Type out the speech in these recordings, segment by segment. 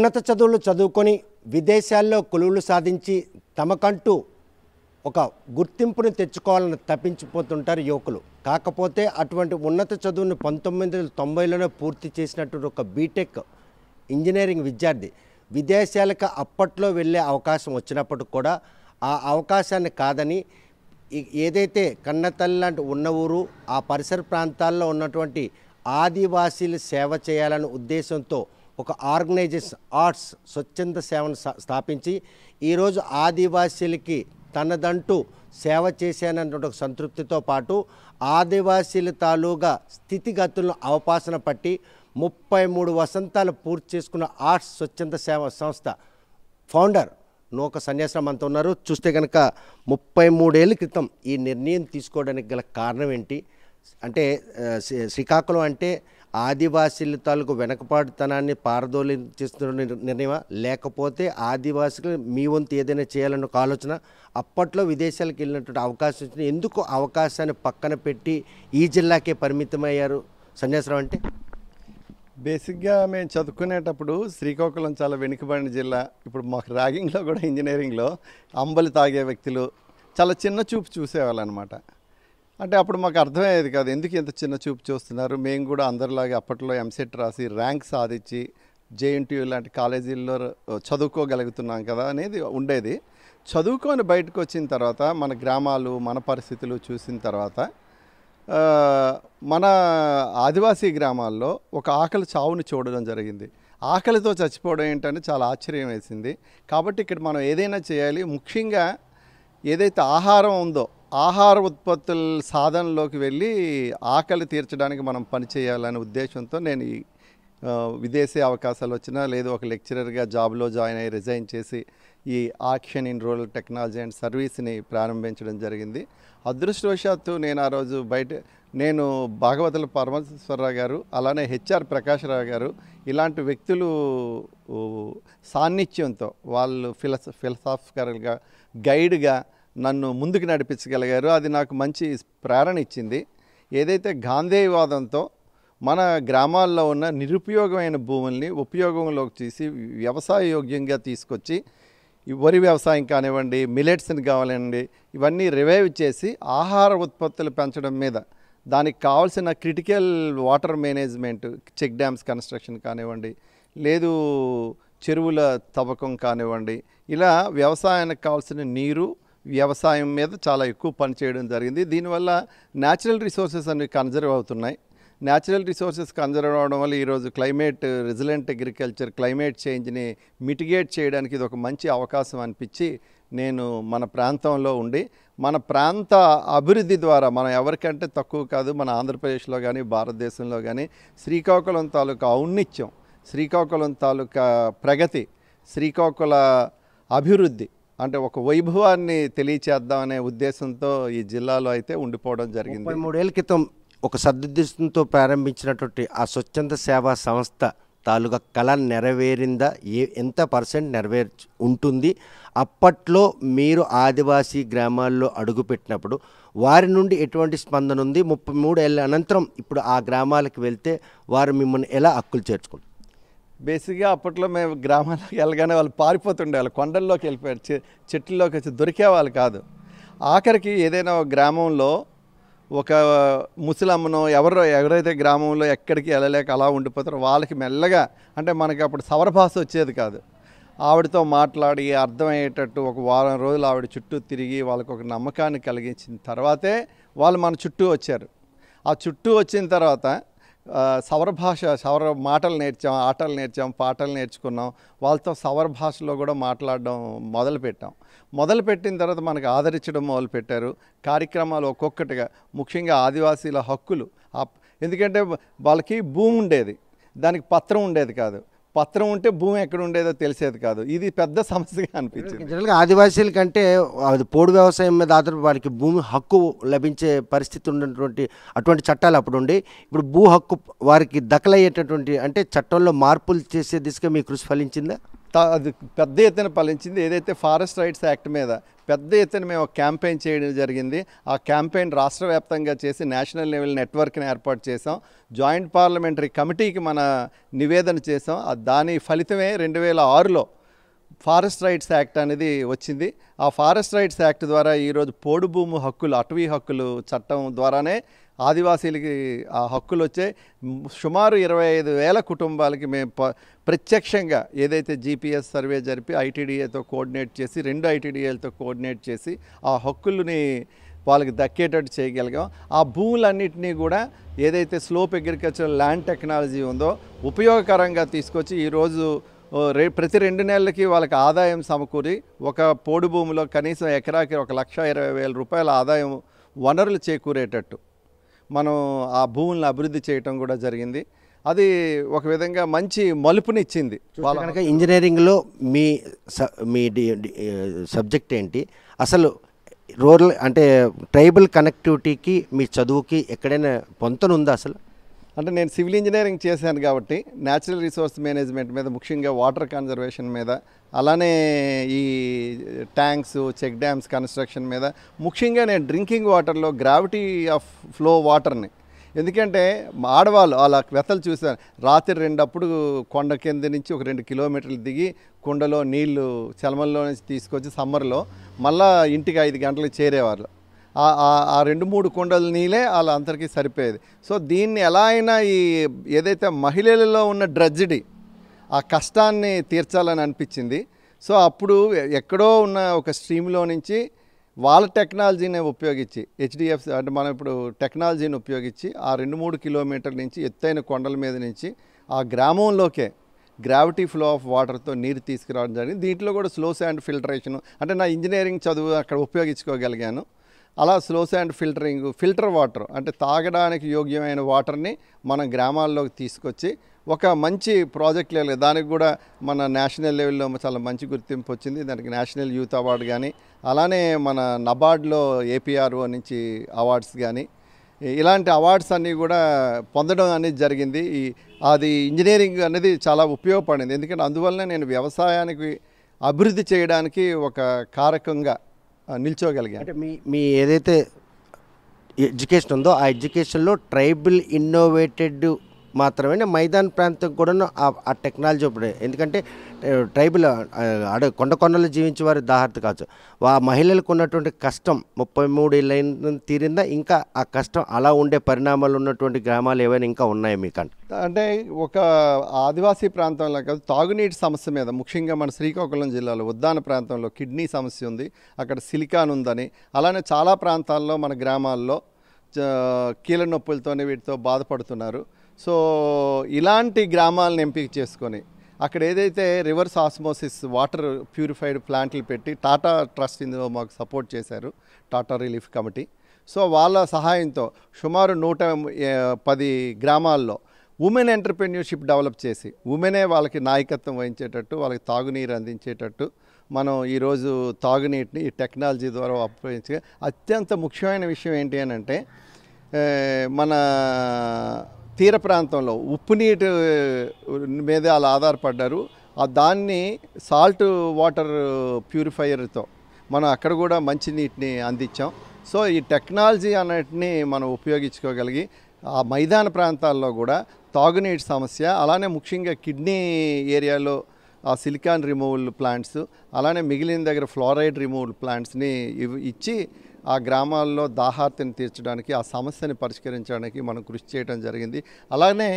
ఉన్నత చదువులు చదువుకొని విదేశాల్లో కొలువులు సాధించి తమకంటూ ఒక గుర్తింపుని తెచ్చుకోవాలని తప్పించిపోతుంటారు యువకులు. కాకపోతే అటువంటి ఉన్నత చదువును 1990లోనే పూర్తి చేసినటువంటి ఒక బీటెక్ ఇంజనీరింగ్ విద్యార్థి విదేశాలకు అప్పట్లో వెళ్ళే అవకాశం వచ్చినప్పటికి కూడా ఆ అవకాశాన్ని కాదని ఏదైతే కన్నతల్లి లాంటి ఉన్న ఊరు ఆ పరిసర ప్రాంతాల్లో ఉన్నటువంటి ఆదివాసీలు సేవ చేయాలనే ఉద్దేశంతో ఒక ఆర్గనైజేషన్ ఆర్ట్స్ స్వచ్ఛంద సేవను స్థాపించి ఈరోజు ఆదివాసీలకి తనదంటూ సేవ చేశానన్నటువంటి ఒక సంతృప్తితో పాటు ఆదివాసీల తాలూగా స్థితిగతులను అవపాసన పట్టి 33 వసంతాలు పూర్తి చేసుకున్న ఆర్ట్స్ స్వచ్ఛంద సేవ సంస్థ ఫౌండర్ నూక సన్యాసరామ్ అంతా ఉన్నారు. చూస్తే కనుక 33 ఏళ్ళ క్రితం ఈ నిర్ణయం తీసుకోవడానికి గల కారణం ఏంటి అంటే శ్రీకాకుళం అంటే ఆదివాసీల తాలూకు వెనకపాటుతనాన్ని పారదోలి చేస్తున్న నిర్ణయమా, లేకపోతే ఆదివాసులు మీ వంతు ఏదైనా చేయాలన్న ఒక ఆలోచన? అప్పట్లో విదేశాలకు వెళ్ళినటువంటి అవకాశం వచ్చిన ఎందుకు అవకాశాన్ని పక్కన పెట్టి ఈ జిల్లాకే పరిమితమయ్యారు సన్యాసరావు అంటే? బేసిక్గా మేము చదువుకునేటప్పుడు శ్రీకాకుళం చాలా వెనుకబడిన జిల్లా. ఇప్పుడు మాకు ర్యాగింగ్లో కూడా ఇంజనీరింగ్లో అంబలి తాగే వ్యక్తులు చాలా చిన్న చూపు చూసేవాళ్ళు అనమాట. అంటే అప్పుడు మాకు అర్థమయ్యేది కాదు ఎందుకు ఇంత చిన్న చూపు చూస్తున్నారు. మేము కూడా అందరిలాగే అప్పట్లో ఎంసెట్ రాసి ర్యాంక్ సాధించి జేఎన్టీయూ లాంటి కాలేజీల్లో చదువుకోగలుగుతున్నాం కదా అనేది ఉండేది. చదువుకొని బయటకు వచ్చిన తర్వాత మన గ్రామాలు మన పరిస్థితులు చూసిన తర్వాత మన ఆదివాసీ గ్రామాల్లో ఒక ఆకలి చావుని చూడడం జరిగింది. ఆకలితో చచ్చిపోవడం ఏంటని చాలా ఆశ్చర్యం వేసింది. కాబట్టి ఇక్కడ మనం ఏదైనా చేయాలి, ముఖ్యంగా ఏదైతే ఆహారం ఉందో ఆహార ఉత్పత్తుల సాధనలోకి వెళ్ళి ఆకలి తీర్చడానికి మనం పని చేయాలనే ఉద్దేశంతో నేను ఈ విదేశీ అవకాశాలు వచ్చినా లేదు ఒక లెక్చరర్గా జాబ్లో జాయిన్ అయ్యి రిజైన్ చేసి ఈ action in rural technology and సర్వీస్ని ప్రారంభించడం జరిగింది. అదృష్టవశాత్తు నేను ఆ రోజు నేను భాగవతుల పరమేశ్వరరావు గారు అలానే హెచ్ఆర్ ప్రకాశ్రావు గారు ఇలాంటి వ్యక్తులు సాన్నిధ్యంతో వాళ్ళు ఫిలసాఫికల్గా గైడ్గా నన్ను ముందుకు నడిపించగలిగారు. అది నాకు మంచి ప్రేరణ ఇచ్చింది. ఏదైతే గాంధేయవాదంతో మన గ్రామాల్లో ఉన్న నిరుపయోగమైన భూముల్ని ఉపయోగంలోకి తీసి వ్యవసాయ యోగ్యంగా తీసుకొచ్చి వరి వ్యవసాయం కానివ్వండి, మిలెట్స్ని కావాలండి, ఇవన్నీ రివైవ్ చేసి ఆహార ఉత్పత్తులు పెంచడం మీద దానికి కావాల్సిన critical water management check dams construction కానివ్వండి, లేదు చెరువుల తవ్వకం కానివ్వండి, ఇలా వ్యవసాయానికి కావాల్సిన నీరు వ్యవసాయం మీద చాలా ఎక్కువ పని చేయడం జరిగింది. దీనివల్ల న్యాచురల్ రిసోర్సెస్ అన్ని కన్జర్వ్ అవుతున్నాయి. న్యాచురల్ రిసోర్సెస్ కన్జర్వ్ అవడం వల్ల ఈరోజు క్లైమేట్ రెసిలెంట్ అగ్రికల్చర్ క్లైమేట్ చేంజ్ని మిటిగేట్ చేయడానికి ఇది ఒక మంచి అవకాశం అనిపించి నేను మన ప్రాంతంలో ఉండి మన ప్రాంత అభివృద్ధి ద్వారా మనం ఎవరికంటే తక్కువ కాదు. మన ఆంధ్రప్రదేశ్లో కానీ భారతదేశంలో కానీ శ్రీకాకుళం తాలూకా ఔన్నిత్యం, శ్రీకాకుళం తాలూకా ప్రగతి, శ్రీకాకుళ అభివృద్ధి అంటే ఒక వైభవాన్ని తెలియచేద్దామనే ఉద్దేశంతో ఈ జిల్లాలో అయితే ఉండిపోవడం జరిగింది. 33 ఏళ్ళ క్రితం ఒక సదుద్దేశంతో ప్రారంభించినటువంటి ఆ స్వచ్ఛంద సేవా సంస్థ తాలూకా కళ నెరవేరిందా? ఎంత పర్సెంట్ ఉంటుంది? అప్పట్లో మీరు ఆదివాసీ గ్రామాల్లో అడుగుపెట్టినప్పుడు వారి నుండి ఎటువంటి స్పందన ఉంది? 33 ఏళ్ళ అనంతరం ఇప్పుడు ఆ గ్రామాలకు వెళ్తే వారు మిమ్మల్ని ఎలా హక్కులు చేర్చుకుంటారు? బేసిక్గా అప్పట్లో మేము గ్రామాలకు వెళ్ళగానే వాళ్ళు పారిపోతుండే, వాళ్ళు కొండల్లోకి వెళ్ళిపోయారు, చెట్లలోకి వచ్చి దొరికేవాళ్ళు కాదు. ఆఖరికి ఏదైనా ఒక గ్రామంలో ఒక ముసలమ్మనో ఎవరైతే గ్రామంలో ఎక్కడికి వెళ్ళలేక అలా ఉండిపోతారో వాళ్ళకి మెల్లగా అంటే మనకి అప్పుడు సవర భాష వచ్చేది కాదు. ఆవిడతో మాట్లాడి అర్థమయ్యేటట్టు ఒక వారం రోజులు ఆవిడ చుట్టూ తిరిగి వాళ్ళకు ఒక నమ్మకాన్ని కలిగించిన తర్వాతే వాళ్ళు మన చుట్టూ వచ్చారు. ఆ చుట్టూ వచ్చిన తర్వాత సవర మాటలు నేర్చాం, ఆటలు నేర్చాం, పాటలు నేర్చుకున్నాం. వాళ్ళతో సవర భాషలో కూడా మాట్లాడడం మొదలుపెట్టిన తర్వాత మనకు ఆదరించడం మొదలుపెట్టారు. కార్యక్రమాలు ఒక్కొక్కటిగా ముఖ్యంగా ఆదివాసీల హక్కులు, ఎందుకంటే వాళ్ళకి భూమి ఉండేది, దానికి పత్రం ఉండేది కాదు. పత్రం ఉంటే భూమి ఎక్కడ ఉండేదో తెలిసేది కాదు. ఇది పెద్ద సమస్యగా అనిపించింది. జనరల్గా ఆదివాసీల కంటే అది పోడు వ్యవసాయం మీద ఆధారపడి వారికి భూమి హక్కు లభించే పరిస్థితి ఉన్నటువంటి అటువంటి చట్టాలు అప్పుడు ఉండి ఇప్పుడు భూ హక్కు వారికి దఖలయ్యేటటువంటి అంటే చట్టంలో మార్పులు చేసే దిశగా మీ కృషి ఫలించిందా? అది పెద్ద ఎత్తున ఫలించింది. ఏదైతే ఫారెస్ట్ రైట్స్ యాక్ట్ మీద పెద్ద ఎత్తున మేము ఒక క్యాంపెయిన్ చేయడం జరిగింది. ఆ క్యాంపెయిన్ రాష్ట్ర వ్యాప్తంగా చేసి నేషనల్ లెవెల్ నెట్వర్క్ని ఏర్పాటు చేసాం. జాయింట్ పార్లమెంటరీ కమిటీకి మన నివేదన చేసాం. దాని ఫలితమే 2006లో ఫారెస్ట్ రైట్స్ యాక్ట్ అనేది వచ్చింది. ఆ ఫారెస్ట్ రైట్స్ యాక్ట్ ద్వారా ఈరోజు పోడు భూమి హక్కులు, అటవీ హక్కులు చట్టం ద్వారానే ఆదివాసీలకి ఆ హక్కులు వచ్చాయి. సుమారు 25,000 కుటుంబాలకి మేము ప్రత్యక్షంగా ఏదైతే జీపీఎస్ సర్వే జరిపి ఐటీడీఏతో కోఆర్డినేట్ చేసి 2 ఐటీడీఏలతో కోఆర్డినేట్ చేసి ఆ హక్కుల్ని వాళ్ళకి దక్కేటట్టు చేయగలిగాం. ఆ భూములన్నింటినీ కూడా ఏదైతే స్లోప్ అగ్రికల్చర్ ల్యాండ్ టెక్నాలజీ ఉందో ఉపయోగకరంగా తీసుకొచ్చి ఈరోజు ప్రతి 2 నెలలకి వాళ్ళకి ఆదాయం సమకూరి ఒక పోడు భూమిలో కనీసం ఎకరాకి 1,20,000 రూపాయల ఆదాయం వనరులు చేకూరేటట్టు మనం ఆ భూములను అభివృద్ధి చేయటం కూడా జరిగింది. అది ఒక విధంగా మంచి మలుపునిచ్చింది. కనుక ఇంజనీరింగ్లో మీ సబ్జెక్ట్ ఏంటి అసలు? రూరల్ అంటే ట్రైబల్ కనెక్టివిటీకి మీ చదువుకి ఎక్కడైనా పొంతనుందా అసలు? అంటే నేను సివిల్ ఇంజనీరింగ్ చేశాను కాబట్టి న్యాచురల్ రిసోర్స్ మేనేజ్మెంట్ మీద, ముఖ్యంగా వాటర్ కన్జర్వేషన్ మీద, అలానే ఈ ట్యాంక్స్, చెక్ డ్యామ్స్ కన్స్ట్రక్షన్ మీద, ముఖ్యంగా నేను డ్రింకింగ్ వాటర్లో గ్రావిటీ ఆఫ్ ఫ్లో వాటర్ని, ఎందుకంటే ఆడవాళ్ళు అలా వెతలు చూశాను. రాత్రి 2 కొండ కింద నుంచి ఒక 2 కిలోమీటర్లు దిగి కుండలో నీళ్లు చలమల్లో నుంచి తీసుకొచ్చి సమ్మర్లో మళ్ళీ ఇంటికి 5 గంటలకు చేరేవాళ్ళు. ఆ 2-3 కుండల నీళ్ళే వాళ్ళ అందరికీ సరిపోయేది. సో దీన్ని ఎలా అయినా ఈ ఏదైతే మహిళలలో ఉన్న డ్రడ్జిడి, ఆ కష్టాన్ని తీర్చాలని అనిపించింది. సో అప్పుడు ఎక్కడో ఉన్న ఒక స్ట్రీమ్లో నుంచి వాళ్ళ టెక్నాలజీని ఉపయోగించి, హెచ్డిఎఫ్సి అంటే మనం ఇప్పుడు టెక్నాలజీని ఉపయోగించి ఆ 2-3 కిలోమీటర్ల నుంచి ఎత్తైన కొండల మీద నుంచి ఆ గ్రామంలోకే గ్రావిటీ ఫ్లో ఆఫ్ వాటర్తో నీరు తీసుకురావడం జరిగింది. దీంట్లో కూడా స్లో శాండ్ ఫిల్టరేషను, అంటే నా ఇంజనీరింగ్ చదువు అక్కడ ఉపయోగించుకోగలిగాను. అలా స్లో శాండ్ ఫిల్టర్ వాటర్ అంటే తాగడానికి యోగ్యమైన వాటర్ని మన గ్రామాల్లోకి తీసుకొచ్చి ఒక మంచి ప్రాజెక్ట్ లెవెల్, దానికి కూడా మన నేషనల్ లెవెల్లో చాలా మంచి గుర్తింపు వచ్చింది. దానికి నేషనల్ యూత్ అవార్డు కానీ, అలానే మన నబార్డ్లో ఏపీఆర్ఓ నుంచి అవార్డ్స్ కానీ, ఇలాంటి అవార్డ్స్ అన్నీ కూడా పొందడం అనేది జరిగింది. అది ఇంజనీరింగ్ అనేది చాలా ఉపయోగపడింది. ఎందుకంటే అందువల్లనే నేను వ్యవసాయానికి అభివృద్ధి చేయడానికి ఒక కారకంగా నిల్చోగలిగాను. అంటే మీ ఏదైతే ఎడ్యుకేషన్ ఉందో ఆ ఎడ్యుకేషన్లో ట్రైబల్ ఇన్నోవేటెడ్ మాత్రమే మైదాన ప్రాంతం కూడా ఆ టెక్నాలజీ ఇప్పుడు, ఎందుకంటే ట్రైబల్ కొండలు జీవించే వారి దాహర్త కావచ్చు. ఆ మహిళలకు ఉన్నటువంటి కష్టం 33 ఏళ్ళ తీరిందా? ఇంకా ఆ కష్టం అలా ఉండే పరిణామాలు ఉన్నటువంటి గ్రామాలు ఏవైనా ఇంకా ఉన్నాయి మీకంటే? అంటే ఒక ఆదివాసీ ప్రాంతంలో కాదు, తాగునీటి సమస్య మీద ముఖ్యంగా మన శ్రీకాకుళం జిల్లాలో ఉద్దాన ప్రాంతంలో కిడ్నీ సమస్య ఉంది, అక్కడ సిలికాన్ ఉందని, అలానే చాలా ప్రాంతాల్లో మన గ్రామాల్లో కీళ్ళ నొప్పులతోనే వీటితో బాధపడుతున్నారు. సో ఇలాంటి గ్రామాలను ఎంపిక చేసుకొని అక్కడ ఏదైతే రివర్స్ ఆస్మోసిస్ వాటర్ ప్యూరిఫైడ్ ప్లాంట్లు పెట్టి టాటా ట్రస్ట్ ఇందులో మాకు సపోర్ట్ చేశారు, టాటా రిలీఫ్ కమిటీ. సో వాళ్ళ సహాయంతో సుమారు 110 గ్రామాల్లో ఉమెన్ ఎంటర్ప్రెన్యూర్షిప్ డెవలప్ చేసి ఉమెనే వాళ్ళకి నాయకత్వం వహించేటట్టు, వాళ్ళకి తాగునీరు అందించేటట్టు మనం ఈరోజు తాగునీటిని ఈ టెక్నాలజీ ద్వారా ఉపయోగించి, అత్యంత ముఖ్యమైన విషయం ఏంటి అని అంటే మన తీర ప్రాంతంలో ఉప్పు నీటి మీద అలా ఆధారపడ్డారు. దాన్ని సాల్ట్ వాటర్ ప్యూరిఫైయర్తో మనం అక్కడ కూడా మంచి నీటిని అందించాం. సో ఈ టెక్నాలజీ అన్నిటిని మనం ఉపయోగించుకోగలిగి ఆ మైదాన ప్రాంతాల్లో కూడా తాగునీటి సమస్య, అలానే ముఖ్యంగా కిడ్నీ ఏరియాలో ఆ సిలికాన్ రిమూవల్ ప్లాంట్స్, అలానే మిగిలిన దగ్గర ఫ్లోరైడ్ రిమూవల్ ప్లాంట్స్ని ఇచ్చి ఆ గ్రామాల్లో దాహార్తిని తీర్చడానికి, ఆ సమస్యని పరిష్కరించడానికి మనం కృషి చేయడం జరిగింది. అలానే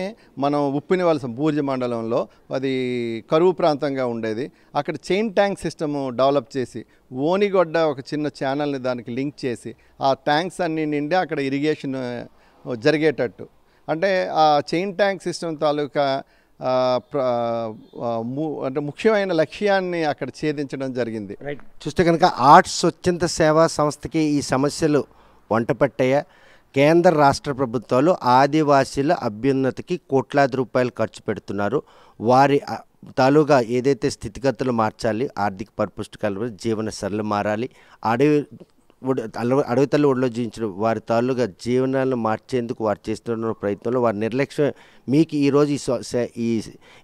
మనం ఉప్పినివలస బూర్జ మండలంలో అది కరువు ప్రాంతంగా ఉండేది, అక్కడ చైన్ ట్యాంక్ సిస్టము డెవలప్ చేసి ఓనిగొడ్డ ఒక చిన్న ఛానల్ని దానికి లింక్ చేసి ఆ ట్యాంక్స్ అన్నీ నిండి అక్కడ ఇరిగేషన్ జరిగేటట్టు, అంటే ఆ చైన్ ట్యాంక్ సిస్టమ్ తాలూకా అంటే ముఖ్యమైన లక్ష్యాన్ని అక్కడ ఛేదించడం జరిగింది. రైట్. చూస్తే కనుక ఆర్ట్స్ స్వచ్ఛంద సేవా సంస్థకి ఈ సమస్యలు వంటపట్టాయా? కేంద్ర రాష్ట్ర ప్రభుత్వాలు ఆదివాసీల అభ్యున్నతికి కోట్లాది రూపాయలు ఖర్చు పెడుతున్నారు. వారి తాలూగా ఏదైతే స్థితిగతులు మార్చాలి, ఆర్థిక పరిపుష్టి కలపాలి, జీవన శైలి మారాలి, అడవి అడవి తల్లి ఒడిలో జీవించడం వారి తాళ్ళుగా జీవనాలను మార్చేందుకు వారు చేస్తున్న ప్రయత్నంలో వారి నిర్లక్ష్యం మీకు ఈరోజు ఈ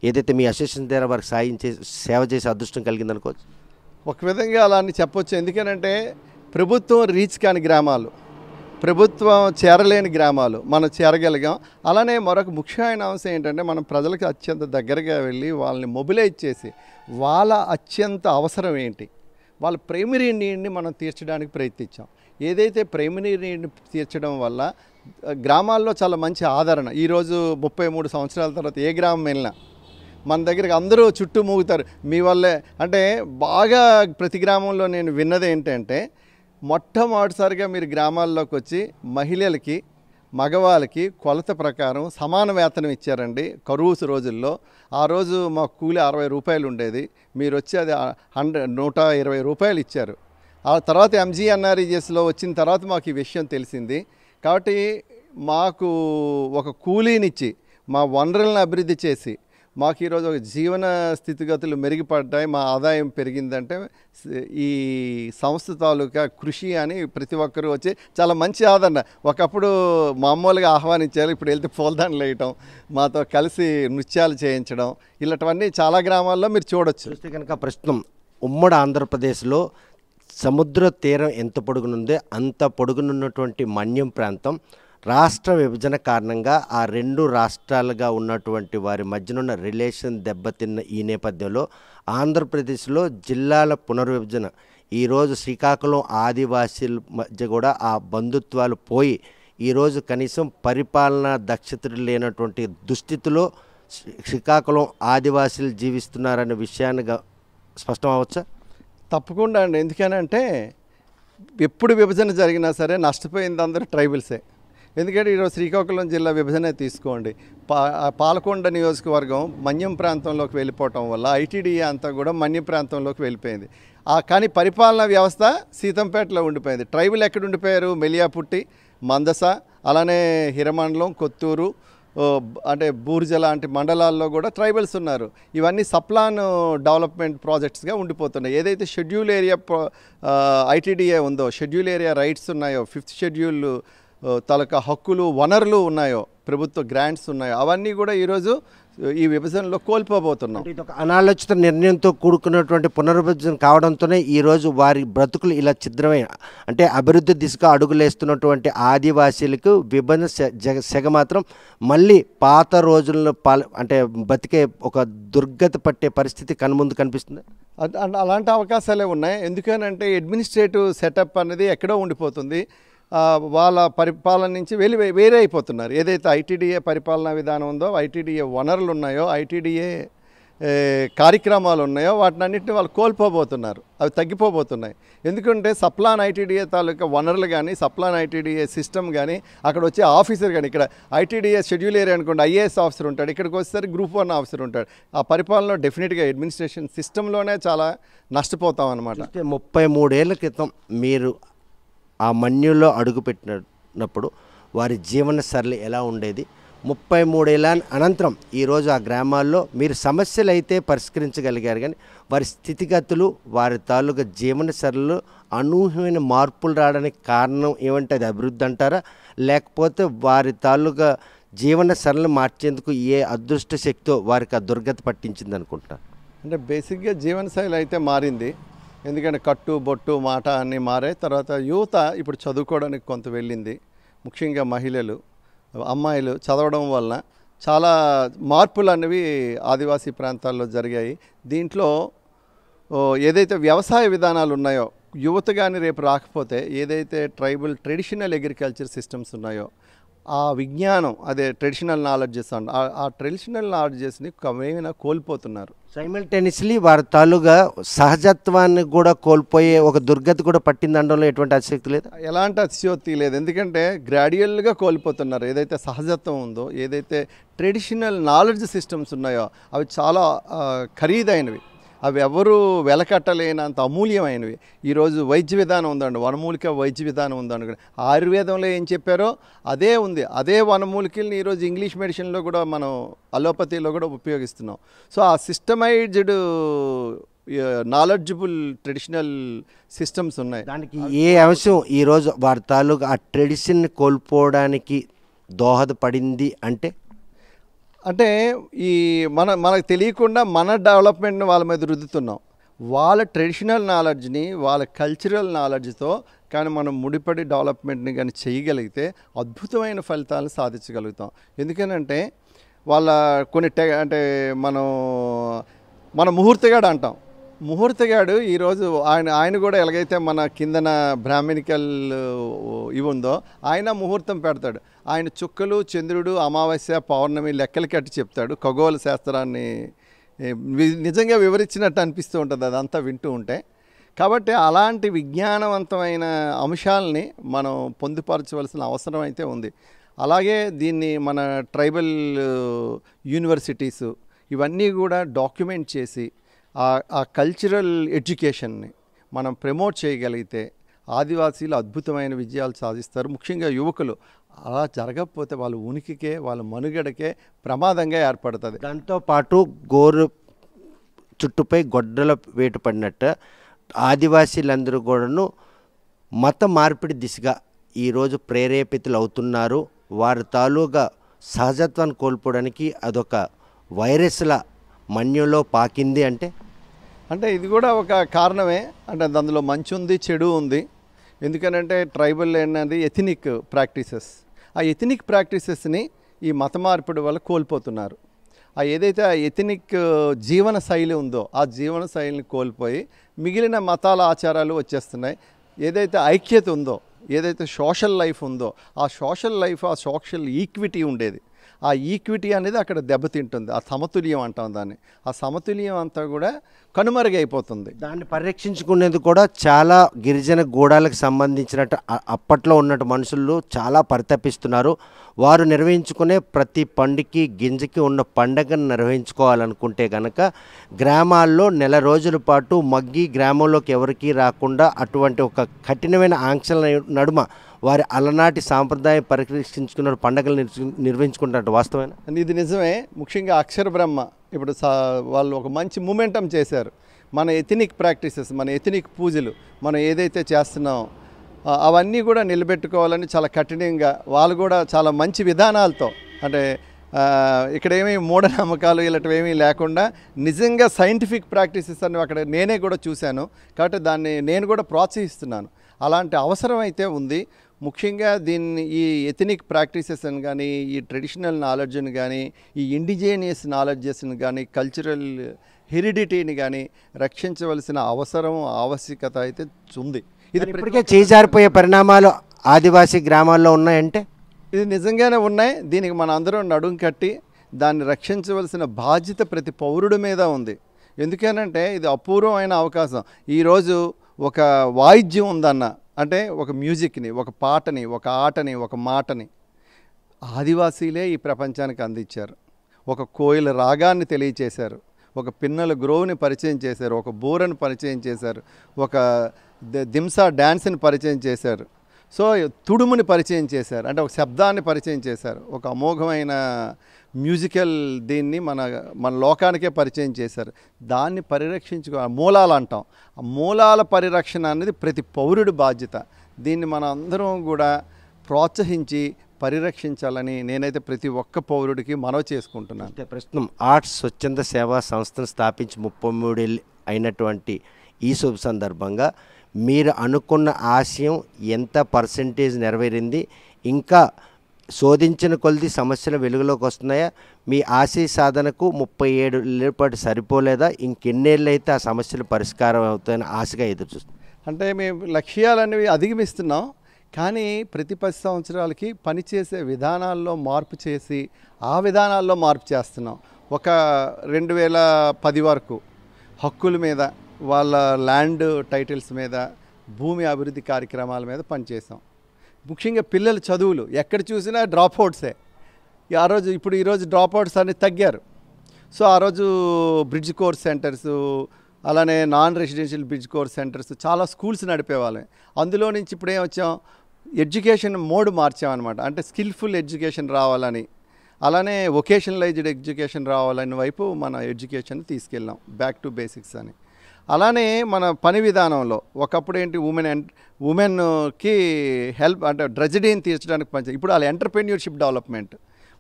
ఏదైతే మీ అసోసియేషన్ ద్వారా వారికి సేవ చేసే అదృష్టం కలిగిందనుకోవచ్చు. ఒక విధంగా అలా అని చెప్పొచ్చు. ఎందుకనంటే ప్రభుత్వం రీచ్ కాని గ్రామాలు, ప్రభుత్వం చేరలేని గ్రామాలు మనం చేరగలిగాం. అలానే మరొక ముఖ్యమైన అంశం ఏంటంటే మనం ప్రజలకు అత్యంత దగ్గరగా వెళ్ళి వాళ్ళని మొబిలైజ్ చేసి వాళ్ళ అత్యంత అవసరం ఏంటి, వాళ్ళ ప్రైమరీ నీడ్ని మనం తీర్చడానికి ప్రయత్నించాం. ఏదైతే ప్రైమరీ నీడ్ని తీర్చడం వల్ల గ్రామాల్లో చాలా మంచి ఆదరణ. ఈరోజు 33 సంవత్సరాల తర్వాత ఏ గ్రామం వెళ్ళినా మన దగ్గరికి అందరూ చుట్టూ మూగుతారు మీ వల్లే. అంటే బాగా ప్రతి గ్రామంలో నేను విన్నది ఏంటంటే మొట్టమొదటిసారిగా మీరు గ్రామాల్లోకి వచ్చి మహిళలకి మగవాళ్ళకి కొలత ప్రకారం సమాన వేతనం ఇచ్చారండి కరువు రోజుల్లో. ఆ రోజు మా కూలి 60 రూపాయలు ఉండేది, మీరు వచ్చి అది 120 రూపాయలు ఇచ్చారు. ఆ తర్వాత ఎంజీఎన్ఆర్ఈజీఎస్లో వచ్చిన తర్వాత మాకు ఈ విషయం తెలిసింది. కాబట్టి మాకు ఒక కూలీనిచ్చి మా వనరులను అభివృద్ధి చేసి మాకు ఈరోజు ఒక జీవన స్థితిగతులు మెరుగుపడ్డాయి, మా ఆదాయం పెరిగిందంటే ఈ సంస్థ తాలూకా కృషి అని ప్రతి ఒక్కరూ వచ్చి చాలా మంచి ఆదరణ. ఒకప్పుడు మామూలుగా ఆహ్వానించారు, ఇప్పుడు వెళ్తే పూలదండలు వేయటం, మాతో కలిసి నృత్యాలు చేయించడం, ఇలాంటివన్నీ చాలా గ్రామాల్లో మీరు చూడొచ్చు. చూస్తే కనుక ప్రస్తుతం ఉమ్మడి ఆంధ్రప్రదేశ్లో సముద్ర తీరం ఎంత పొడుగునుందో అంత పొడుగునున్నటువంటి మన్యం ప్రాంతం రాష్ట్ర విభజన కారణంగా ఆ 2 రాష్ట్రాలుగా ఉన్నటువంటి వారి మధ్యనున్న రిలేషన్ దెబ్బతిన్న ఈ నేపథ్యంలో ఆంధ్రప్రదేశ్లో జిల్లాల పునర్విభజన ఈరోజు శ్రీకాకుళం ఆదివాసీల మధ్య కూడా ఆ బంధుత్వాలు పోయి ఈరోజు కనీసం పరిపాలనా దక్షత లేనటువంటి దుస్థితిలో శ్రీకాకుళం ఆదివాసీలు జీవిస్తున్నారనే విషయాన్ని స్పష్టం అవ్వచ్చా? తప్పకుండా అండి. ఎందుకనంటే ఎప్పుడు విభజన జరిగినా సరే నష్టపోయింది అందరూ ట్రైబల్సే. ఎందుకంటే ఈరోజు శ్రీకాకుళం జిల్లా విభజన తీసుకోండి, పాలకొండ నియోజకవర్గం మన్యం ప్రాంతంలోకి వెళ్ళిపోవటం వల్ల ఐటీడీఏ అంతా కూడా మన్యం ప్రాంతంలోకి వెళ్ళిపోయింది. కానీ పరిపాలనా వ్యవస్థ సీతంపేటలో ఉండిపోయింది. ట్రైబల్ ఎక్కడ ఉండిపోయారు? మెలియాపుట్టి, మందస, అలానే హిరమండలం, కొత్తూరు, అంటే బూర్జ లాంటి మండలాల్లో కూడా ట్రైబల్స్ ఉన్నారు. ఇవన్నీ సప్లాన్ డెవలప్మెంట్ ప్రాజెక్ట్స్గా ఉండిపోతున్నాయి. ఏదైతే షెడ్యూల్ ఏరియా ఐటీడీఏ ఉందో, షెడ్యూల్ ఏరియా రైట్స్ ఉన్నాయో, 5th షెడ్యూల్ తాలూకా హక్కులు వనరులు ఉన్నాయో, ప్రభుత్వ గ్రాంట్స్ ఉన్నాయో, అవన్నీ కూడా ఈరోజు ఈ విభజనలో కోల్పోబోతున్నాం. ఇది ఒక అనాలోచిత నిర్ణయంతో కూడుకున్నటువంటి పునర్విభజన కావడంతోనే ఈరోజు వారి బ్రతుకులు ఇలా ఛిద్రమై అంటే అభివృద్ధి దిశగా అడుగులేస్తున్నటువంటి ఆదివాసీలకు విభజన సెగ మాత్రం మళ్ళీ పాత రోజుల్లో అంటే బతికే ఒక దుర్గతి పట్టే పరిస్థితి కనుముందు కనిపిస్తుంది. అలాంటి అవకాశాలే ఉన్నాయి. ఎందుకనంటే అడ్మినిస్ట్రేటివ్ సెటప్ అనేది ఎక్కడో ఉండిపోతుంది. వాళ్ళ పరిపాలన నుంచి వేరే అయిపోతున్నారు. ఏదైతే ఐటీడీఏ పరిపాలనా విధానం ఉందో, ఐటీడీఏ వనరులు ఉన్నాయో, ఐటీడీఏ కార్యక్రమాలు ఉన్నాయో వాటినన్నింటినీ వాళ్ళు కోల్పోబోతున్నారు, అవి తగ్గిపోబోతున్నాయి. ఎందుకంటే సప్లాన్ ఐటీడీఏ తాలూకా వనరులు కానీ, సప్లాన్ ఐటీడీఏ సిస్టమ్ కానీ, అక్కడ వచ్చే ఆఫీసర్ కానీ, ఇక్కడ ఐటీడీఏ షెడ్యూల్ ఏరియా అనుకోండి, ఐఏఎస్ ఆఫీసర్ ఉంటాడు, ఇక్కడికి వచ్చేసరికి గ్రూప్ 1 ఆఫీసర్ ఉంటాడు. ఆ పరిపాలనలో డెఫినెట్గా అడ్మినిస్ట్రేషన్ సిస్టంలోనే చాలా నష్టపోతాం అన్నమాట. 33 ఏళ్ల క్రితం మీరు ఆ మన్యులో అడుగుపెట్టినప్పుడు వారి జీవన సరళి ఎలా ఉండేది? 33 ఏళ్ళ అనంతరం ఈరోజు ఆ గ్రామాల్లో మీరు సమస్యలు అయితే పరిష్కరించగలిగారు, కానీ వారి స్థితిగతులు, వారి తాలూకా జీవన సరళిలో అనూహ్యమైన మార్పులు రావడానికి కారణం ఏమంటే అది అభివృద్ధి అంటారా, లేకపోతే వారి తాలూకా జీవన సరళిని మార్చేందుకు ఏ అదృష్ట శక్తితో వారికి ఆ దుర్గతి పట్టించింది అనుకుంటున్నారు? అంటే బేసిక్గా జీవనశైలి అయితే మారింది. ఎందుకంటే కట్టు బొట్టు మాట అన్నీ మారాయి. తర్వాత యువత ఇప్పుడు చదువుకోవడానికి కొంత వెళ్ళింది. ముఖ్యంగా మహిళలు, అమ్మాయిలు చదవడం వలన చాలా మార్పులు అనేవి ఆదివాసీ ప్రాంతాల్లో జరిగాయి. దీంట్లో ఏదైతే వ్యవసాయ విధానాలు ఉన్నాయో, యువత కానీ రేపు రాకపోతే ఏదైతే ట్రైబల్ ట్రెడిషనల్ అగ్రికల్చర్ సిస్టమ్స్ ఉన్నాయో, ఆ విజ్ఞానం, అదే ట్రెడిషనల్ నాలెడ్జెస్ అండ్ ఆ ట్రెడిషనల్ నాలెడ్జెస్ని క్రమేణా కోల్పోతున్నారు. సైమల్టేనియస్లీ వారి తాలూగా సహజత్వాన్ని కూడా కోల్పోయే ఒక దుర్గతి కూడా పట్టిందనడంలో ఎటువంటి అతిశక్తి లేదు, ఎలాంటి అతిశయోక్తి లేదు. ఎందుకంటే గ్రాడ్యువల్గా కోల్పోతున్నారు. ఏదైతే సహజత్వం ఉందో, ఏదైతే ట్రెడిషనల్ నాలెడ్జ్ సిస్టమ్స్ ఉన్నాయో అవి చాలా ఖరీదైనవి, అవి ఎవరు వెలకట్టలేనంత అమూల్యమైనవి. ఈరోజు వైద్య విధానం ఉందండి, వనమూలిక వైద్య విధానం ఉందండి. ఆయుర్వేదంలో ఏం చెప్పారో అదే ఉంది. అదే వనమూలికల్ని ఈరోజు ఇంగ్లీష్ మెడిసిన్లో కూడా మనం అలోపతిలో కూడా ఉపయోగిస్తున్నాం. సో ఆ సిస్టమైజ్డ్ నాలెడ్జబుల్ ట్రెడిషనల్ సిస్టమ్స్ ఉన్నాయి. దానికి ఏ అంశం ఈరోజు వారి తాలూకు ఆ ట్రెడిషన్ని కోల్పోవడానికి దోహదపడింది అంటే అంటే ఈ మనకు తెలియకుండా మన డెవలప్మెంట్ని వాళ్ళ మీద రుద్దుతున్నాం. వాళ్ళ ట్రెడిషనల్ నాలెడ్జ్ని వాళ్ళ కల్చరల్ నాలెడ్జ్తో కానీ మనం ముడిపడి డెవలప్మెంట్ని కానీ చేయగలిగితే అద్భుతమైన ఫలితాలను సాధించగలుగుతాం. ఎందుకనంటే వాళ్ళ కొన్ని అంటే మన ముహూర్తగాడు అంటాం. ముహూర్తగాడు ఈరోజు ఆయన కూడా ఎలాగైతే మన కిందన బ్రాహ్మణికల్ ఇవి ఉందో ఆయన ముహూర్తం పెడతాడు. ఆయన చుక్కలు, చంద్రుడు, అమావాస్య, పౌర్ణమి లెక్కలు కట్టి చెప్తాడు. ఖగోళ శాస్త్రాన్ని నిజంగా వివరించినట్టు అనిపిస్తూ ఉంటుంది అదంతా వింటూ ఉంటే. కాబట్టి అలాంటి విజ్ఞానవంతమైన అంశాలని మనం పొందుపరచవలసిన అవసరం అయితే ఉంది. అలాగే దీన్ని మన ట్రైబల్ యూనివర్సిటీసు ఇవన్నీ కూడా డాక్యుమెంట్ చేసి ఆ కల్చరల్ ఎడ్యుకేషన్ని మనం ప్రమోట్ చేయగలిగితే ఆదివాసీలు అద్భుతమైన విజయాలు సాధిస్తారు. ముఖ్యంగా యువకులు. అలా జరగకపోతే వాళ్ళ ఉనికికే వాళ్ళ మనుగడకే ప్రమాదంగా ఏర్పడుతుంది. దాంతోపాటు గోరు చుట్టుపై గొడ్డల వేటు పడినట్టు ఆదివాసీలందరూ కూడాను మత మార్పిడి దిశగా ఈరోజు ప్రేరేపితులు అవుతున్నారు. వారి తాలూగా సహజత్వాన్ని కోల్పోవడానికి అదొక వైరస్ల మన్యులో పాకింది అంటే ఇది కూడా ఒక కారణమే. అంటే అందులో మంచి ఉంది, చెడు ఉంది. ఎందుకనంటే ట్రైబల్ అనేది ఎథనిక్ ప్రాక్టీసెస్. ఆ ఎథనిక్ ప్రాక్టీసెస్ని ఈ మత మార్పిడి వల్ల కోల్పోతున్నారు. ఏదైతే ఆ ఎథనిక్ జీవన శైలి ఉందో ఆ జీవన శైలిని కోల్పోయి మిగిలిన మతాల ఆచారాలు వచ్చేస్తున్నాయి. ఏదైతే ఐక్యత ఉందో, ఏదైతే సోషల్ లైఫ్ ఉందో ఆ సోషల్ లైఫ్, ఆ సోషల్ ఈక్విటీ ఉండేది, ఆ ఈక్విటీ అనేది అక్కడ దెబ్బతింటుంది. ఆ సమతుల్యం అంటాం దాన్ని. ఆ సమతుల్యం అంతా కూడా కనుమరుగైపోతుంది. దాన్ని పరిరక్షించుకునేది కూడా చాలా గిరిజన గూడాలకు సంబంధించినట్టు అప్పట్లో ఉన్నట్టు మనుషులు చాలా పరితపిస్తున్నారు. వారు నిర్వహించుకునే ప్రతి పండుగకి గింజకి ఉన్న పండగను నిర్వహించుకోవాలనుకుంటే కనుక గ్రామాల్లో నెల రోజుల పాటు మగ్గి గ్రామంలోకి ఎవరికీ రాకుండా అటువంటి ఒక కఠినమైన ఆంక్షల నడుమ వారి అలనాటి సాంప్రదాయం పరిరక్షించుకున్న పండుగలు నిర్వహించుకుంటారు. వాస్తవమైన ఇది నిజమే. ముఖ్యంగా అక్షర బ్రహ్మ ఇప్పుడు వాళ్ళు ఒక మంచి మూమెంటం చేశారు. మన ఎథనిక్ ప్రాక్టీసెస్, మన ఎథనిక్ పూజలు మనం ఏదైతే చేస్తున్నామో అవన్నీ కూడా నిలబెట్టుకోవాలని చాలా కఠినంగా వాళ్ళు కూడా చాలా మంచి విధానాలతో, అంటే ఇక్కడ ఏమీ మూఢనమ్మకాలు ఇలాంటివి ఏమీ లేకుండా నిజంగా సైంటిఫిక్ ప్రాక్టీసెస్ అని అక్కడ నేనే కూడా చూశాను. కాబట్టి దాన్ని నేను కూడా ప్రోత్సహిస్తున్నాను. అలాంటి అవసరం అయితే ఉంది. ముఖ్యంగా దీన్ని ఈ ఎథనిక్ ప్రాక్టీసెస్ని కానీ, ఈ ట్రెడిషనల్ నాలెడ్జ్ని కానీ, ఈ ఇండిజినియస్ నాలెడ్జెస్ని కానీ, కల్చరల్ హెరిడిటీని కానీ రక్షించవలసిన అవసరం, ఆవశ్యకత అయితే ఉంది. ఇది ఇప్పటికే చేజారిపోయే పరిణామాలు ఆదివాసీ గ్రామాల్లో ఉన్నాయంటే ఇది నిజంగానే ఉన్నాయి. దీనికి మన అందరం నడుం కట్టి దాన్ని రక్షించవలసిన బాధ్యత ప్రతి పౌరుడి మీద ఉంది. ఎందుకనంటే ఇది అపూర్వమైన అవకాశం. ఈరోజు ఒక వాయిద్యం ఉందన్న అంటే ఒక మ్యూజిక్ని, ఒక పాటని, ఒక ఆటని, ఒక మాటని ఆదివాసీలే ఈ ప్రపంచానికి అందించారు. ఒక కోయిల రాగాన్ని తెలియచేశారు, ఒక పిన్నల గ్రోవ్ని పరిచయం చేశారు, ఒక బూరను పరిచయం చేశారు, ఒక దింసా డ్యాన్స్ని పరిచయం చేశారు. సో తుడుముని పరిచయం చేశారు, అంటే ఒక శబ్దాన్ని పరిచయం చేశారు. ఒక అమోఘమైన మ్యూజికల్ దీన్ని మన లోకానికే పరిచయం చేశారు. దాన్ని పరిరక్షించుకో, మూలాలు అంటాం. ఆ మూలాల పరిరక్షణ అనేది ప్రతి పౌరుడి బాధ్యత. దీన్ని మన అందరం కూడా ప్రోత్సహించి పరిరక్షించాలని నేనైతే ప్రతి ఒక్క పౌరుడికి మనవి చేసుకుంటున్నాను. ప్రస్తుతం ఆర్ట్స్ స్వచ్ఛంద సేవా సంస్థను స్థాపించి 33 ఏళ్ళు అయినటువంటి ఈ శుభ సందర్భంగా మీరు అనుకున్న ఆశయం ఎంత పర్సెంటేజ్ నెరవేరింది? ఇంకా శోధించిన కొలది సమస్యలు వెలుగులోకి వస్తున్నాయా? మీ ఆశయ సాధనకు 37 ఏళ్ళ పాటు సరిపోలేదా? ఇంకెన్నేళ్ళు అయితే ఆ సమస్యలు పరిష్కారం అవుతాయని ఆశగా ఎదురుచూస్తాం. అంటే మేము లక్ష్యాలనేవి అధిగమిస్తున్నాం, కానీ ప్రతి 10 సంవత్సరాలకి పనిచేసే విధానాల్లో మార్పు చేసి ఆ విధానాల్లో మార్పు చేస్తున్నాం. ఒక 2010 వరకు హక్కుల మీద, వాళ్ళ ల్యాండ్ టైటిల్స్ మీద, భూమి అభివృద్ధి కార్యక్రమాల మీద పనిచేసాం. ముఖ్యంగా పిల్లల చదువులు ఎక్కడ చూసినా డ్రాప్ అవుట్సే. ఈరోజు డ్రాప్ అవుట్స్ అన్ని తగ్గారు. సో ఆ రోజు బ్రిడ్జ్ కోర్స్ సెంటర్స్, అలానే non residential bridge course centres చాలా స్కూల్స్ నడిపేవాళ్ళం. అందులో నుంచి ఇప్పుడు ఏం వచ్చాం, ఎడ్యుకేషన్ మోడ్ మార్చామన్నమాట. అంటే స్కిల్ఫుల్ ఎడ్యుకేషన్ రావాలని, అలానే వొకేషనలైజ్డ్ ఎడ్యుకేషన్ రావాలని వైపు మన ఎడ్యుకేషన్ తీసుకెళ్ళాం, బ్యాక్ టు బేసిక్స్ అని. అలానే మన పని విధానంలో ఒకప్పుడు ఏంటి ఉమెన్కి హెల్ప్ అంటే ట్రెజడీని తీర్చడానికి పని, ఇప్పుడు వాళ్ళ entrepreneurship development,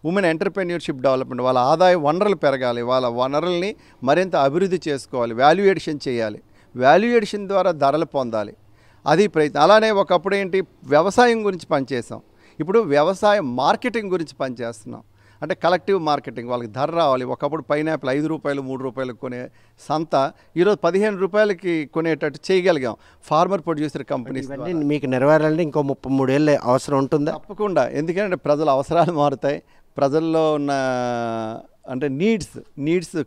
women entrepreneurship development, వాళ్ళ ఆదాయ వనరులు పెరగాలి, వాళ్ళ వనరుల్ని మరింత అభివృద్ధి చేసుకోవాలి, వాల్యూ ఎడిషన్ చేయాలి, వాల్యూ ఎడిషన్ ద్వారా ధరలు పొందాలి, అది ప్రయత్నం. అలానే ఒకప్పుడు ఏంటి వ్యవసాయం గురించి పనిచేసాం, ఇప్పుడు వ్యవసాయ మార్కెటింగ్ గురించి పనిచేస్తున్నాం. అంటే కలెక్టివ్ మార్కెటింగ్, వాళ్ళకి ధర రావాలి. ఒకప్పుడు పైనాపిల్ 5 రూపాయలు 3 రూపాయలకు కొనే సంత ఈరోజు 15 రూపాయలకి కొనేటట్టు చేయగలిగాం ఫార్మర్ ప్రొడ్యూసర్ కంపెనీస్. మీకు నెరవేరాలంటే ఇంకో 33 ఏళ్ళ అవసరం ఉంటుందా? తప్పకుండా. ఎందుకంటే ప్రజల అవసరాలు మారుతాయి, ప్రజల్లో ఉన్న అంటే నీడ్స్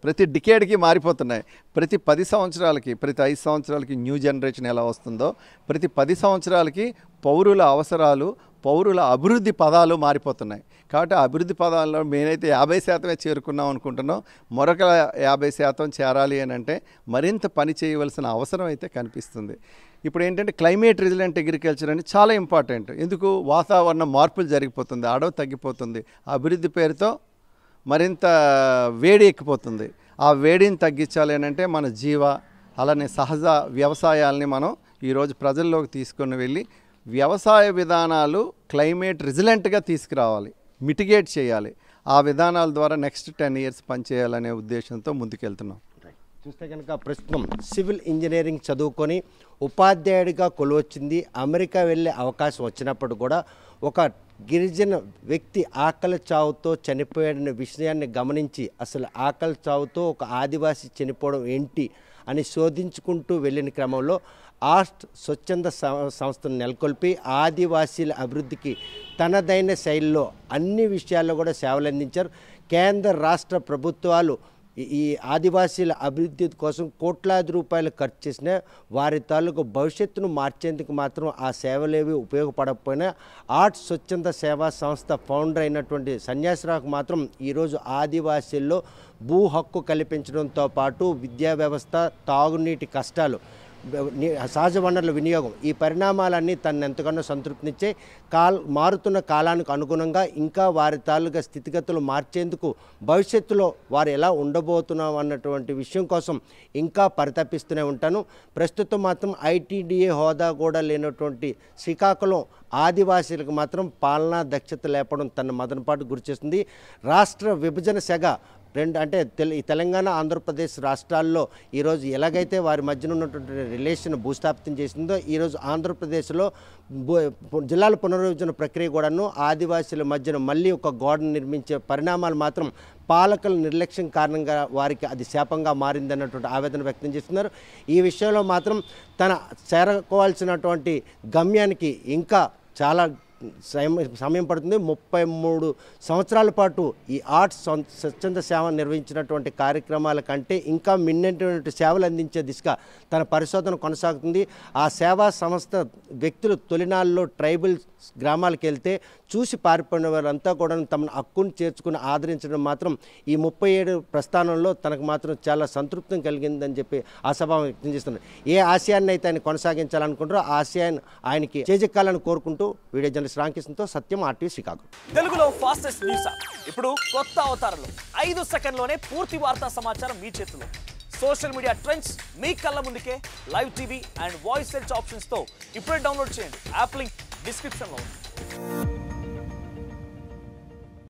ప్రతి డికేడ్కి మారిపోతున్నాయి. ప్రతి 10 సంవత్సరాలకి, ప్రతి 5 సంవత్సరాలకి న్యూ జనరేషన్ ఎలా వస్తుందో, ప్రతి 10 సంవత్సరాలకి పౌరుల అవసరాలు, పౌరుల అభివృద్ధి పదాలు మారిపోతున్నాయి. కాబట్టి ఆ అభివృద్ధి పదాల్లో మేమైతే 50% చేరుకున్నాం అనుకుంటున్నాం. మరొక 50% చేరాలి అని అంటే మరింత పని చేయవలసిన అవసరం అయితే కనిపిస్తుంది. ఇప్పుడు ఏంటంటే క్లైమేట్ రెసిలెంట్ అగ్రికల్చర్ అని చాలా ఇంపార్టెంట్. ఎందుకు? వాతావరణ మార్పులు జరిగిపోతుంది, అడవి తగ్గిపోతుంది, అభివృద్ధి పేరుతో మరింత వేడి ఎక్కిపోతుంది. ఆ వేడిని తగ్గించాలి అని అంటే మన అలానే సహజ వ్యవసాయాల్ని మనం ఈరోజు ప్రజల్లోకి తీసుకొని వెళ్ళి వ్యవసాయ విధానాలు క్లైమేట్ రెసిలెంట్గా తీసుకురావాలి, మిటిగేట్ చేయాలి. ఆ విధానాల ద్వారా నెక్స్ట్ 10 years పనిచేయాలనే ఉద్దేశంతో ముందుకెళ్తున్నాం. చూస్తే కనుక ప్రస్తుతం సివిల్ ఇంజనీరింగ్ చదువుకొని ఉపాధ్యాయుడిగా కొలువొచ్చింది. అమెరికా వెళ్ళే అవకాశం వచ్చినప్పుడు కూడా ఒక గిరిజన వ్యక్తి ఆకలి చావుతో చనిపోయాడనే విషయాన్ని గమనించి అసలు ఆకలి చావుతో ఒక ఆదివాసి చనిపోవడం ఏంటి అని శోధించుకుంటూ వెళ్ళిన క్రమంలో ఆర్ట్ స్వచ్ఛంద సంస్థను నెలకొల్పి ఆదివాసీల అభివృద్ధికి తనదైన శైలిలో అన్ని విషయాల్లో కూడా సేవలు అందించారు. కేంద్ర రాష్ట్ర ప్రభుత్వాలు ఈ ఆదివాసీల అభివృద్ధి కోసం కోట్లాది రూపాయలు ఖర్చు చేసిన వారి తాలూకు భవిష్యత్తును మార్చేందుకు మాత్రం ఆ సేవలేవి ఉపయోగపడకపోయినా ఆర్ట్ స్వచ్ఛంద సేవా సంస్థ ఫౌండర్ అయినటువంటి సన్యాసిరావుకు మాత్రం ఈరోజు ఆదివాసీల్లో భూ హక్కు కల్పించడంతో పాటు విద్యా వ్యవస్థ, తాగునీటి కష్టాలు, సహజ వనరుల వినియోగం, ఈ పరిణామాలన్నీ తను ఎంతగానో సంతృప్తినిచ్చే మారుతున్న కాలానికి అనుగుణంగా ఇంకా వారి తాలూకా స్థితిగతులు మార్చేందుకు భవిష్యత్తులో వారు ఎలా ఉండబోతున్నాం అన్నటువంటి విషయం కోసం ఇంకా పరితపిస్తూనే ఉంటాను. ప్రస్తుతం మాత్రం ఐటీడీఏ హోదా కూడా లేనటువంటి శ్రీకాకుళం ఆదివాసీలకు మాత్రం పాలనా దక్షత లేపడం తన మదనపాటు గురిచేస్తుంది. రాష్ట్ర విభజన సెగ అంటే తెలంగాణ, ఆంధ్రప్రదేశ్ రాష్ట్రాల్లో ఈరోజు ఎలాగైతే వారి మధ్యన ఉన్నటువంటి రిలేషన్ భూస్థాపితం చేసిందో ఈరోజు ఆంధ్రప్రదేశ్లో జిల్లాల పునర్విభజన ప్రక్రియ కూడాను ఆదివాసీల మధ్యన మళ్ళీ ఒక గోడను నిర్మించే పరిణామాలు మాత్రం పాలకుల నిర్లక్ష్యం కారణంగా వారికి అది శాపంగా మారిందన్నటువంటి ఆవేదన వ్యక్తం చేస్తున్నారు. ఈ విషయంలో మాత్రం తన చేరుకోవాల్సినటువంటి గమ్యానికి ఇంకా చాలా సమయం పడుతుంది. 33 సంవత్సరాల పాటు ఈ ఆర్ట్స్ స్వచ్ఛంద సేవ నిర్వహించినటువంటి కార్యక్రమాల కంటే ఇంకా మిన్నటువంటి సేవలు అందించే దిశగా తన పరిశోధన కొనసాగుతుంది. ఆ సేవా సంస్థ వ్యక్తులు తొలినాళ్ళలో ట్రైబల్ గ్రామాలకు వెళ్తే చూసి పారిపోయిన వారంతా కూడా తమను హక్కును చేర్చుకుని ఆదరించడం మాత్రం ఈ 37 ప్రస్థానంలో తనకు మాత్రం చాలా సంతృప్తం కలిగిందని చెప్పి ఆశాభావం వ్యక్తం చేస్తున్నారు. ఏ ఆశయాన్ని అయితే ఆయన కొనసాగించాలనుకుంటారో ఆ ఆశయాన్ని ఆయనకి చేజెక్కాలని కోరుకుంటూ వీడియో జర్నలిస్ట్ రామకృష్ణతో సత్యం, RTV శ్రీకాకుళం. తెలుగులో ఫాస్టెస్ట్ న్యూస్ ఇప్పుడు కొత్త అవతారంలో 5 సెకండ్లోనే పూర్తి వార్తా సమాచారం మీ చేతిలో. సోషల్ మీడియా ట్రెండ్స్ మీ కళ్ళ ముందుకే live TV and voice search options తో ఇప్పుడే డౌన్లోడ్ చేయండి. యాప్ లింక్ డిస్క్రిప్షన్లో ఉంది.